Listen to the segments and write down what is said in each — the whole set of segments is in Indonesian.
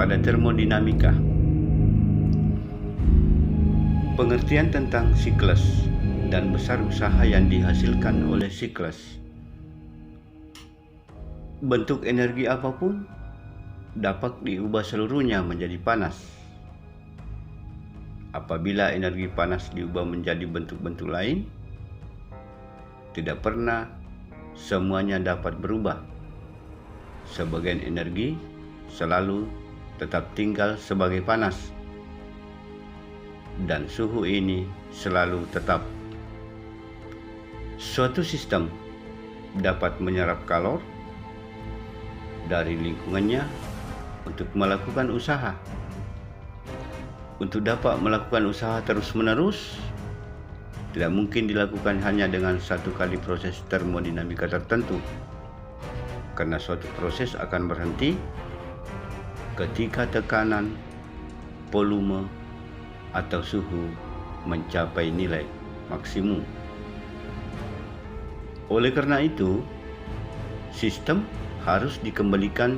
pada termodinamika. Pengertian tentang siklus dan besar usaha yang dihasilkan oleh siklus. Bentuk energi apapun dapat diubah seluruhnya menjadi panas. Apabila energi panas diubah menjadi bentuk-bentuk lain, tidak pernah semuanya dapat berubah. Sebagian energi selalu tetap tinggal sebagai panas, dan suhu ini selalu tetap. Suatu sistem dapat menyerap kalor dari lingkungannya untuk melakukan usaha. Untuk dapat melakukan usaha terus-menerus, tidak mungkin dilakukan hanya dengan satu kali proses termodinamika tertentu, karena suatu proses akan berhenti ketika tekanan, volume, atau suhu mencapai nilai maksimum. Oleh karena itu, sistem harus dikembalikan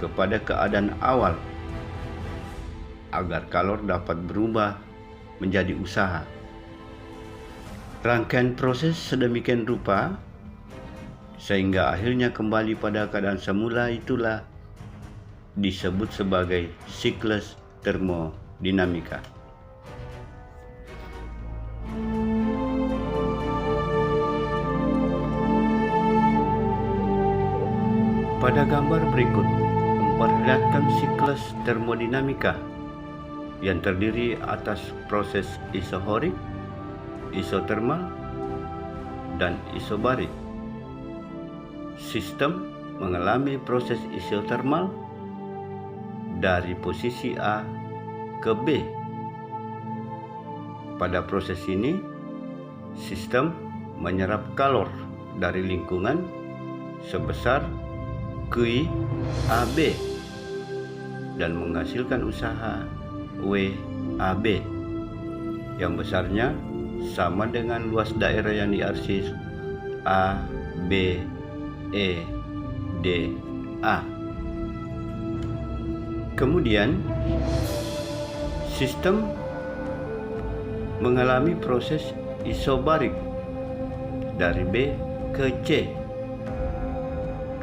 kepada keadaan awal agar kalor dapat berubah menjadi usaha. Rangkaian proses sedemikian rupa sehingga akhirnya kembali pada keadaan semula, itulah disebut sebagai siklus termodinamika. Pada gambar berikut memperlihatkan siklus termodinamika yang terdiri atas proses isohorik, isotermal, dan isobarik. Sistem mengalami proses isotermal dari posisi A ke B. Pada proses ini, sistem menyerap kalor dari lingkungan sebesar QAB dan menghasilkan usaha WAB yang besarnya sama dengan luas daerah yang diarsir A, B, E, D, A. Kemudian, sistem mengalami proses isobarik dari B ke C,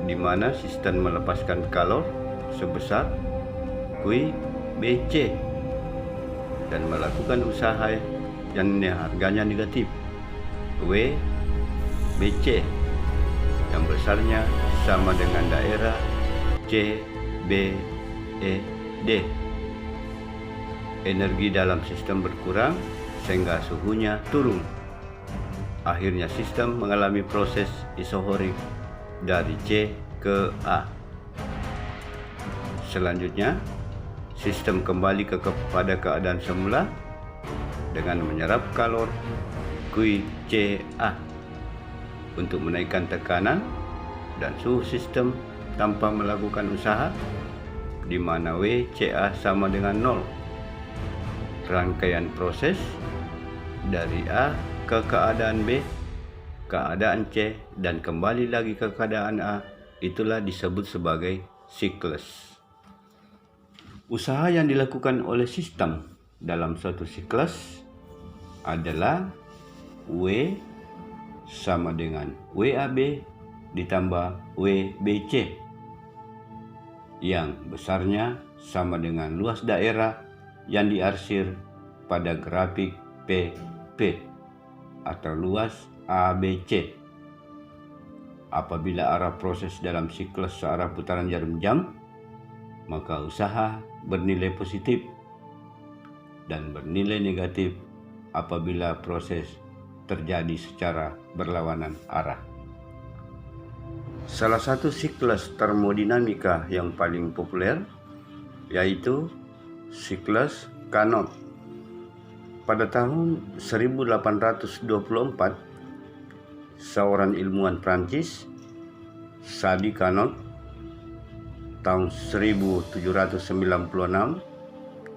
di mana sistem melepaskan kalor sebesar QBC dan melakukan usaha yang harganya negatif WBC yang besarnya sama dengan daerah CBED. Energi dalam sistem berkurang sehingga suhunya turun. Akhirnya sistem mengalami proses isohorik dari C ke A. Selanjutnya, sistem kembali kepada keadaan semula dengan menyerap kalor QCA untuk menaikkan tekanan dan suhu sistem tanpa melakukan usaha, di mana WCA sama dengan 0. Rangkaian proses dari A ke keadaan B, keadaan C, dan kembali lagi ke keadaan A, itulah disebut sebagai siklus. Usaha yang dilakukan oleh sistem dalam suatu siklus adalah W sama dengan WAB ditambah WBC yang besarnya sama dengan luas daerah yang diarsir pada grafik PP atau luas ABC. Apabila arah proses dalam siklus searah putaran jarum jam, maka usaha bernilai positif dan bernilai negatif apabila proses terjadi secara berlawanan arah. Salah satu siklus termodinamika yang paling populer yaitu siklus Carnot. Pada tahun 1824, seorang ilmuwan Prancis, Sadi Carnot, tahun 1796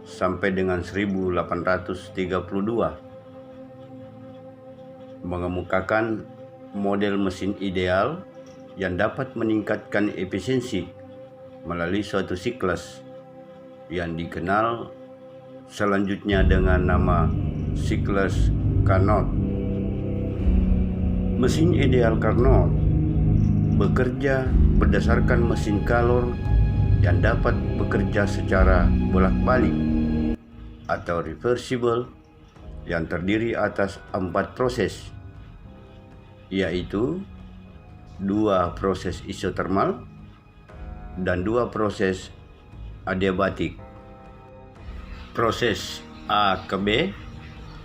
sampai dengan 1832, mengemukakan model mesin ideal yang dapat meningkatkan efisiensi melalui suatu siklus yang dikenal selanjutnya dengan nama siklus Carnot. Mesin ideal Carnot bekerja berdasarkan mesin Calor yang dapat bekerja secara bolak-balik atau reversible yang terdiri atas 4 proses, yaitu 2 proses isotermal dan 2 proses adiabatik. Proses A ke B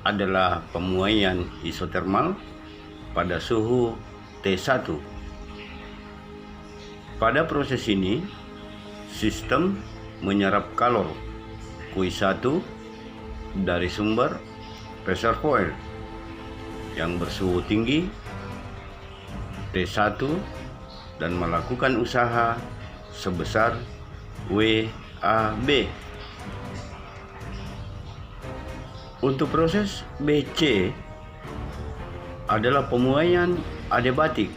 adalah pemuaian isotermal pada suhu T1. Pada proses ini, sistem menyerap kalor Q1 dari sumber reservoir yang bersuhu tinggi T1 dan melakukan usaha sebesar WAB. Untuk proses BC adalah pemuaian adiabatik.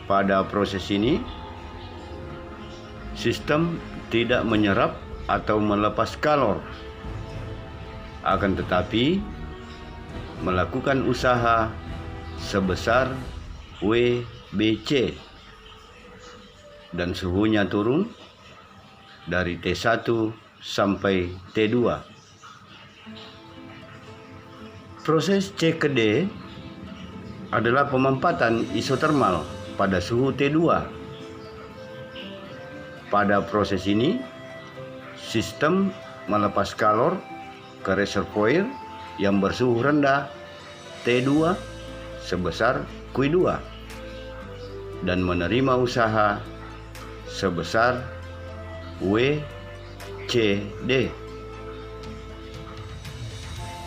Pada proses ini, sistem tidak menyerap atau melepas kalor, akan tetapi melakukan usaha sebesar WBC dan suhunya turun dari T1 sampai T2. Proses C ke D adalah pemampatan isotermal pada suhu T2. Pada proses ini, sistem melepas kalor ke reservoir yang bersuhu rendah T2 sebesar Q2 dan menerima usaha sebesar WCD.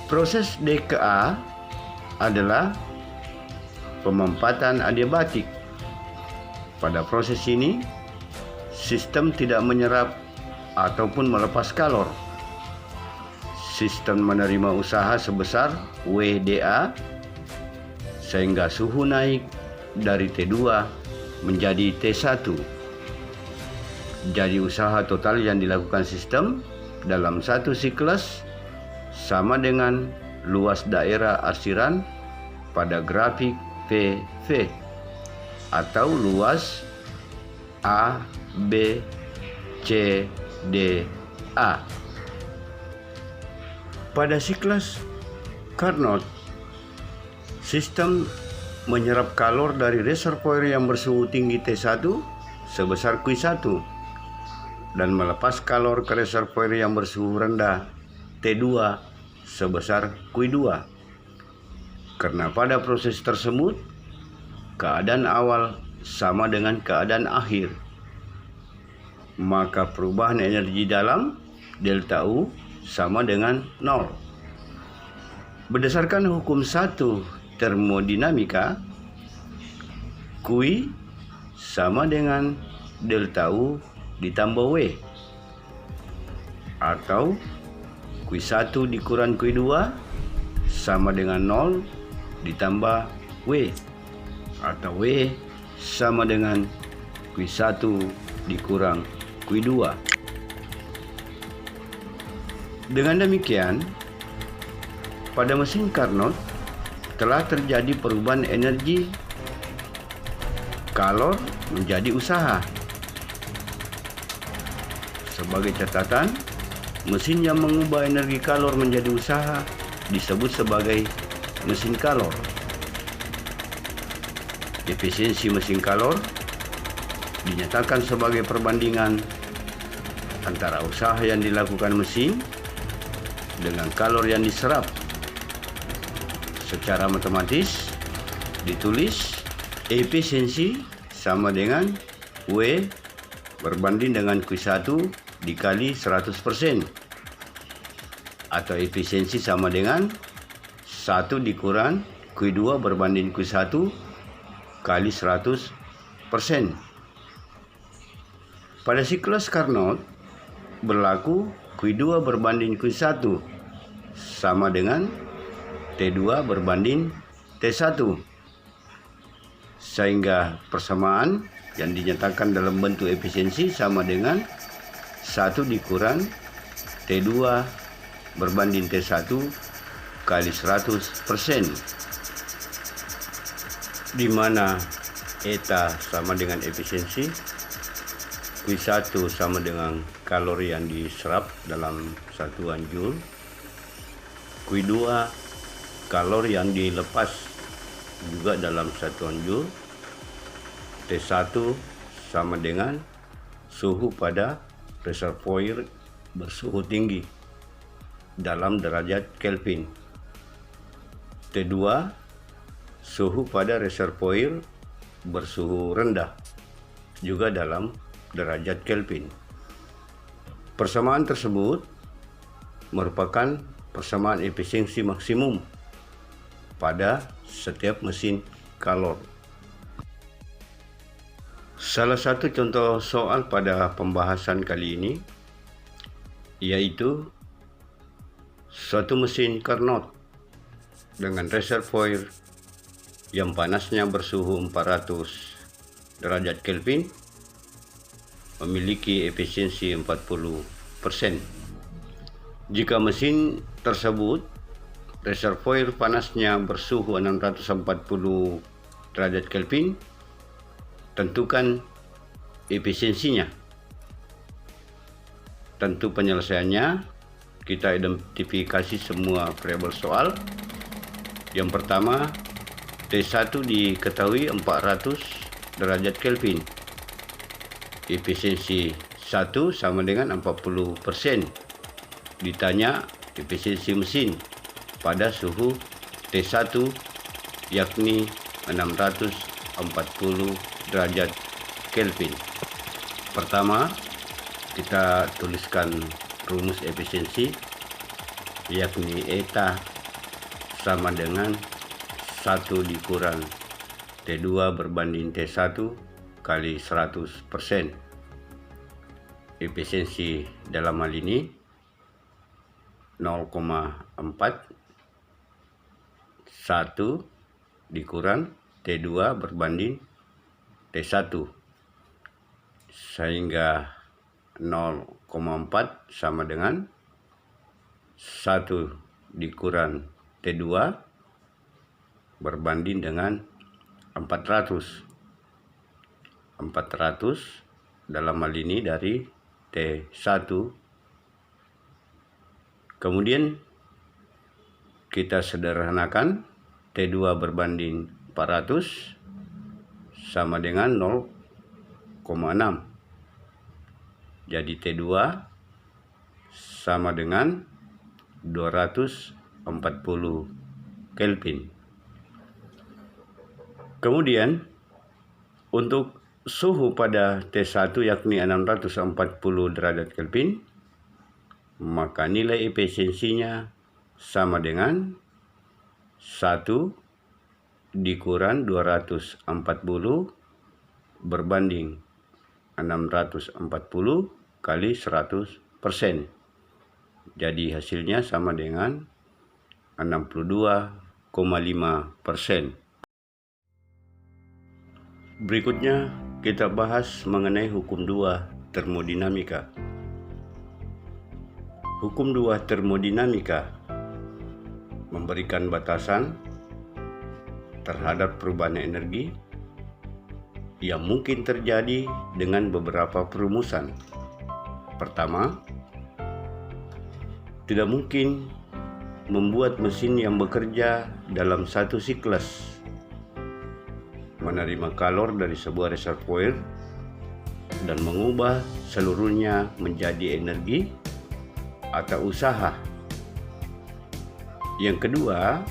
Proses D ke A adalah pemampatan adiabatik. Pada proses ini, sistem tidak menyerap ataupun melepas kalor. Sistem menerima usaha sebesar WDA sehingga suhu naik dari T2 menjadi T1. Jadi usaha total yang dilakukan sistem dalam satu siklus sama dengan luas daerah arsiran pada grafik PV atau luas A, B, C, D, A. Pada siklus Carnot, sistem menyerap kalor dari reservoir yang bersuhu tinggi T1 sebesar Q1 dan melepas kalor ke reservoir yang bersuhu rendah T2 sebesar Q2. Karena pada proses tersebut, keadaan awal sama dengan keadaan akhir, maka perubahan energi dalam delta U sama dengan 0. Berdasarkan hukum 1 termodinamika, Q sama dengan delta U ditambah W, atau Q1 dikurang Q2 sama dengan 0 ditambah W, atau W sama dengan Q1 dikurang Q2. Dengan demikian, pada mesin Carnot telah terjadi perubahan energi kalor menjadi usaha. Sebagai catatan, mesin yang mengubah energi kalor menjadi usaha disebut sebagai mesin kalor. Efisiensi mesin kalor dinyatakan sebagai perbandingan antara usaha yang dilakukan mesin dengan kalor yang diserap. Secara matematis ditulis efisiensi sama dengan W berbanding dengan Q1 dikali 100%, atau efisiensi sama dengan 1 dikurang Q2 berbanding Q1 kali 100%. Pada siklus Carnot berlaku Q2 berbanding Q1 sama dengan T2 berbanding T1, sehingga persamaan yang dinyatakan dalam bentuk efisiensi sama dengan 1 dikurang T2 berbanding T1 kali 100%, di mana eta sama dengan efisiensi, Q1 sama dengan kalori yang diserap dalam satuan joule, Q2 kalori yang dilepas juga dalam satuan joule, T1 sama dengan suhu pada reservoir bersuhu tinggi dalam derajat Kelvin. T2 suhu pada reservoir bersuhu rendah juga dalam derajat Kelvin. Persamaan tersebut merupakan persamaan efisiensi maksimum pada setiap mesin Calor. Salah satu contoh soal pada pembahasan kali ini yaitu suatu mesin Carnot dengan reservoir yang panasnya bersuhu 400 derajat Kelvin memiliki efisiensi 40%. Jika mesin tersebut reservoir panasnya bersuhu 640 derajat Kelvin, tentukan efisiensinya. Tentu penyelesaiannya, kita identifikasi semua variabel soal. Yang pertama, T1 diketahui 400 derajat Kelvin. Efisiensi 1 sama dengan 40%. Ditanya efisiensi mesin pada suhu T1 yakni 640 derajat Kelvin. Pertama, kita tuliskan rumus efisiensi yakni eta sama dengan 1 dikurang T2 berbanding T1 kali 100%. Efisiensi dalam hal ini 0,4 1 dikurang T2 berbanding T1, sehingga 0,4 sama dengan 1 dikurang T2 berbanding dengan 400 dalam hal ini dari T1. Kemudian kita sederhanakan, T2 berbanding 400 sama dengan 0,6. Jadi T2 sama dengan 240 Kelvin. Kemudian untuk suhu pada T1 yakni 640 derajat Kelvin, maka nilai efisiensinya sama dengan 1 dikurang 240 berbanding 640 kali 100%. Jadi hasilnya sama dengan 62,5%. Berikutnya kita bahas mengenai hukum 2 termodinamika. Hukum 2 termodinamika memberikan batasan terhadap perubahan energi yang mungkin terjadi dengan beberapa perumusan. Pertama, tidak mungkin membuat mesin yang bekerja dalam satu siklus menerima kalor dari sebuah reservoir dan mengubah seluruhnya menjadi energi atau usaha. Yang kedua,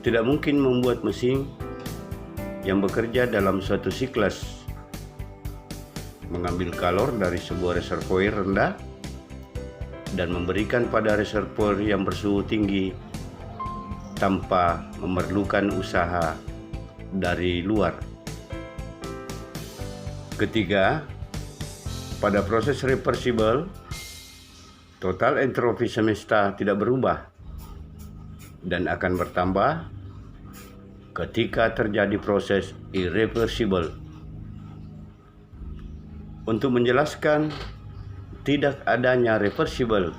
tidak mungkin membuat mesin yang bekerja dalam suatu siklus mengambil kalor dari sebuah reservoir rendah dan memberikan pada reservoir yang bersuhu tinggi tanpa memerlukan usaha dari luar. Ketiga, pada proses reversible, total entropi semesta tidak berubah dan akan bertambah ketika terjadi proses irreversible. untuk menjelaskan tidak adanya reversible,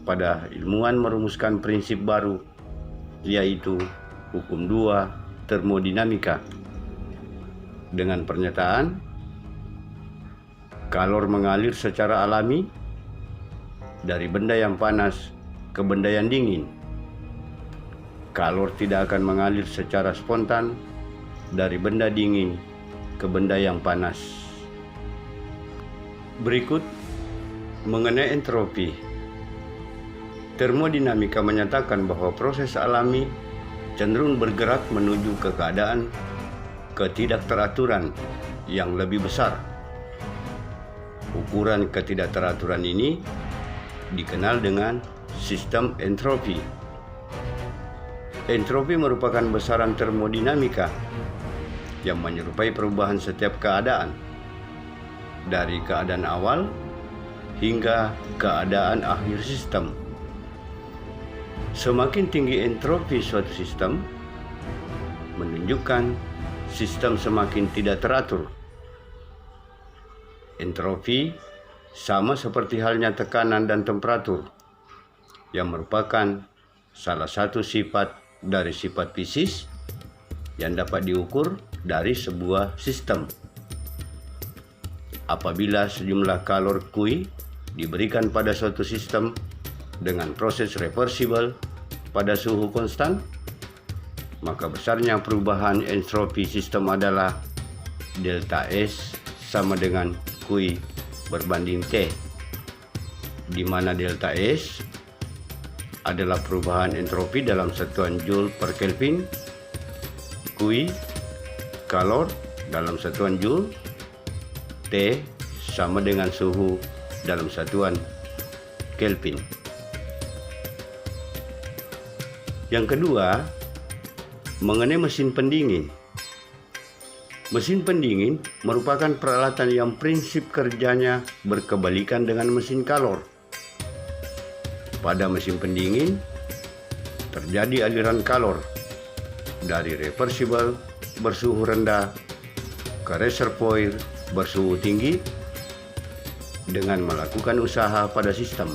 pada ilmuwan merumuskan prinsip baru, yaitu hukum 2 termodinamika, dengan pernyataan kalor mengalir secara alami dari benda yang panas ke benda yang dingin. Kalor tidak akan mengalir secara spontan dari benda dingin ke benda yang panas. Berikut mengenai entropi. Termodinamika menyatakan bahwa proses alami cenderung bergerak menuju ke keadaan ketidakteraturan yang lebih besar. Ukuran ketidakteraturan ini dikenal dengan sistem entropi. Entropi merupakan besaran termodinamika yang menyerupai perubahan setiap keadaan, dari keadaan awal hingga keadaan akhir sistem. Semakin tinggi entropi suatu sistem, menunjukkan sistem semakin tidak teratur. Entropi sama seperti halnya tekanan dan temperatur, yang merupakan salah satu sifat dari sifat fisik yang dapat diukur dari sebuah sistem. Apabila sejumlah kalor Q diberikan pada suatu sistem dengan proses reversible pada suhu konstan, maka besarnya perubahan entropi sistem adalah delta S sama dengan Q berbanding T, di mana delta S adalah perubahan entropi dalam satuan Joule per Kelvin, Q kalor dalam satuan Joule, T sama dengan suhu dalam satuan Kelvin. Yang kedua, mengenai mesin pendingin. Mesin pendingin merupakan peralatan yang prinsip kerjanya berkebalikan dengan mesin kalor. Pada mesin pendingin, terjadi aliran kalor dari reversible bersuhu rendah ke reservoir bersuhu tinggi dengan melakukan usaha pada sistem.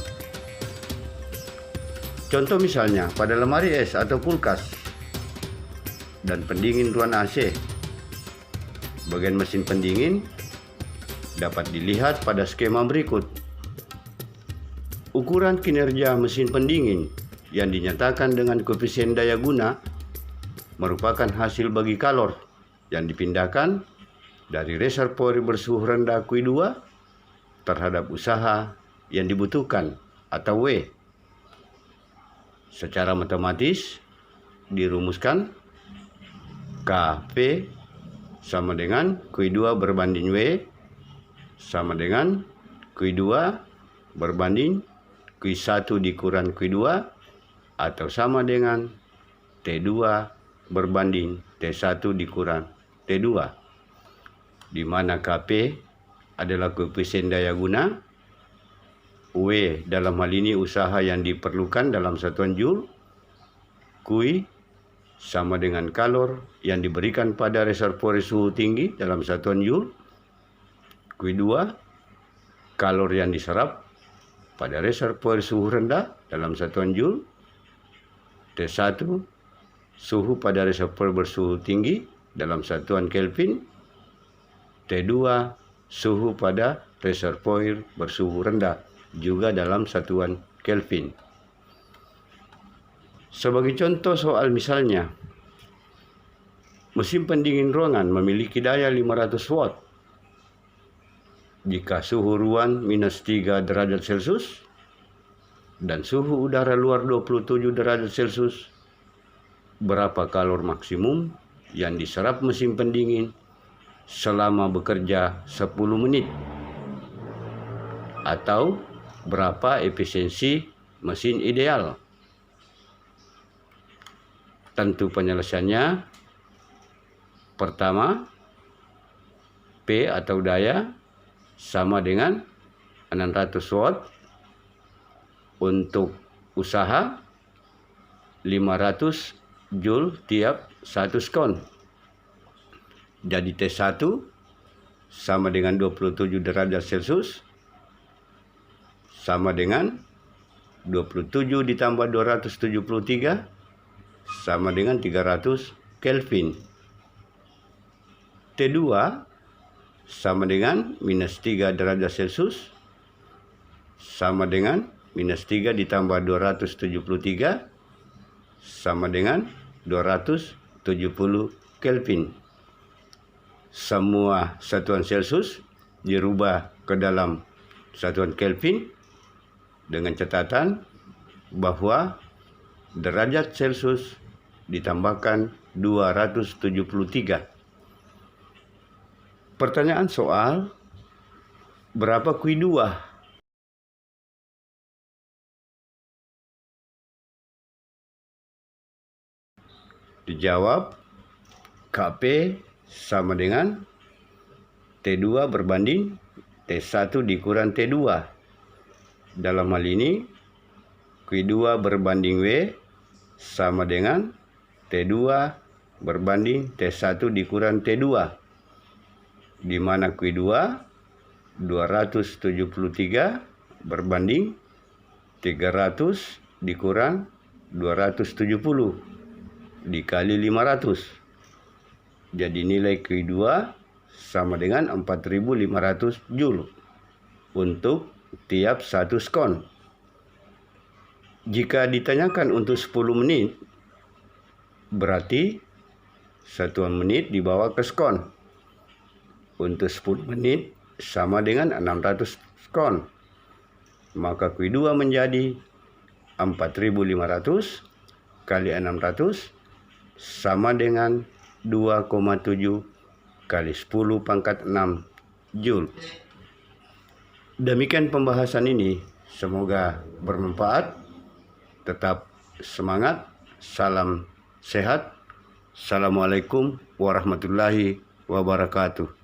Contoh misalnya pada lemari es atau kulkas dan pendingin ruang AC. Bagian mesin pendingin dapat dilihat pada skema berikut. Ukuran kinerja mesin pendingin yang dinyatakan dengan koefisien daya guna merupakan hasil bagi kalor yang dipindahkan dari reservoir bersuhu rendah Q2 terhadap usaha yang dibutuhkan atau W. Secara matematis dirumuskan Kp sama dengan Q2 berbanding W sama dengan Q2 berbanding Q1 dikurang Q2 atau sama dengan T2 berbanding T1 dikurang T2, di mana Kp adalah koefisien daya guna, W dalam hal ini usaha yang diperlukan dalam satuan Joule, Q sama dengan kalor yang diberikan pada reservoir suhu tinggi dalam satuan Joule, Q2 kalor yang diserap pada reservoir suhu rendah dalam satuan Joule, T1 suhu pada reservoir bersuhu tinggi dalam satuan Kelvin, T2 suhu pada reservoir bersuhu rendah juga dalam satuan Kelvin. Sebagai contoh soal misalnya, mesin pendingin ruangan memiliki daya 500 watt. Jika suhu ruang minus 3 derajat Celcius dan suhu udara luar 27 derajat Celcius, berapa kalor maksimum yang diserap mesin pendingin selama bekerja 10 menit? Atau berapa efisiensi mesin ideal? Tentu penyelesaiannya, pertama, P atau daya sama dengan 600 watt untuk usaha 500 Joule tiap 1 skon. Jadi T1 sama dengan 27 derajat Celcius sama dengan 27 ditambah 273 sama dengan 300 Kelvin. T2 sama dengan minus 3 derajat Celcius sama dengan minus 3 ditambah 273 sama dengan 270 Kelvin. Semua satuan Celcius dirubah ke dalam satuan Kelvin dengan catatan bahwa derajat Celcius ditambahkan 273. Pertanyaan soal, berapa Q2? Dijawab, Kp sama dengan T2 berbanding T1 dikurang T2. Dalam hal ini, Q2 berbanding W sama dengan T2 berbanding T1 dikurang T2. Di mana Q2 273 berbanding 300 dikurang 270 dikali 500. Jadi nilai Q2 sama dengan 4500 Joule untuk tiap 1 skon. Jika ditanyakan untuk 10 menit, berarti satuan menit dibawa ke skon. Untuk 10 menit sama dengan 600 skon. Maka Q2 menjadi 4500 kali 600 sama dengan 2,7 kali 10 pangkat 6 Joule. Demikian pembahasan ini. Semoga bermanfaat. Tetap semangat. Salam sehat. Assalamualaikum warahmatullahi wabarakatuh.